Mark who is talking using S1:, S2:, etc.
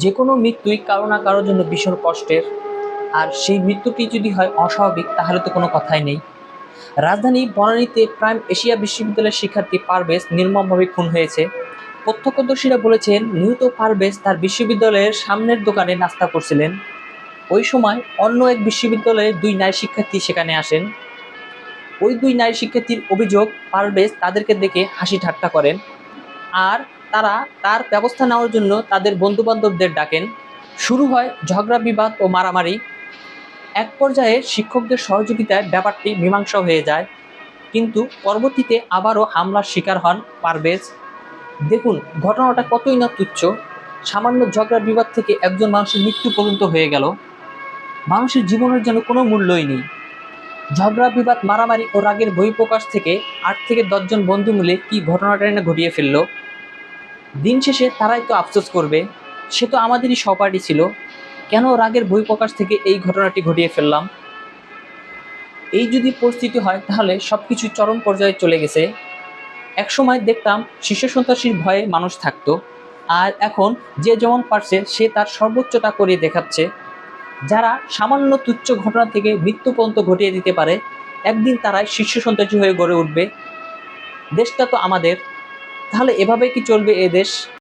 S1: যে কোনো মৃত্যুই কারো না কারোর জন্য ভীষণ কষ্টের। আর সেই মৃত্যুটি যদি হয় অস্বাভাবিক তাহলে তো কোনো কথাই নেই। রাজধানী বনানীতে প্রাইম এশিয়া বিশ্ববিদ্যালয়ের শিক্ষার্থী পারভেজ নির্মমভাবে খুন হয়েছে। প্রত্যক্ষদর্শীরা বলেছেন নিহত পারভেজ তার বিশ্ববিদ্যালয়ের সামনের দোকানে নাস্তা করছিলেন। ওই সময় অন্য এক বিশ্ববিদ্যালয়ের দুই নারী শিক্ষার্থী সেখানে আসেন। ওই দুই নারী শিক্ষার্থীর অভিযোগ পারভেজ তাদেরকে দেখে হাসি ঠাট্টা করেন, আর তারা তার ব্যবস্থা নেওয়ার জন্য তাদের বন্ধু বান্ধবদের ডাকেন। শুরু হয় ঝগড়া বিবাদ ও মারামারি। এক পর্যায়ে শিক্ষকদের সহযোগিতায় ব্যাপারটি মীমাংসা হয়ে যায়, কিন্তু পরবর্তীতে আবারও হামলার শিকার হন পারভেজ। দেখুন ঘটনাটা কতই না তুচ্ছ। সামান্য ঝগড়া বিবাদ থেকে একজন মানুষের মৃত্যু পর্যন্ত হয়ে গেল। মানুষের জীবনের যেন কোনো মূল্যই নেই। ঝগড়া বিবাদ মারামারি ও রাগের বহিঃপ্রকাশ থেকে ৮ থেকে ১০ জন বন্ধু মিলে কি ঘটনাটা না ঘটিয়ে ফেলল। দিন শেষে তারাই তো আফসোস করবে, সে তো আমাদেরই সহপাঠী ছিল, কেন রাগের বহিঃপ্রকাশ থেকে এই ঘটনাটি ঘটিয়ে ফেললাম। এই যদি পরিস্থিতি হয় তাহলে সবকিছু চরম পর্যায়ে চলে গেছে। একসময় দেখতাম শিশু সন্ত্রাসীর ভয়ে মানুষ থাকতো, আর এখন যে যেমন পারছে সে তার সর্বোচ্চটা করে দেখাচ্ছে। যারা সামান্য তুচ্ছ ঘটনা থেকে মৃত্যু পর্যন্ত ঘটিয়ে দিতে পারে, একদিন তারাই শীর্ষ সন্ত্রাসী হয়ে গড়ে উঠবে। দেশটা তো আমাদের, তাহলে এভাবে কি চলবে এ দেশ?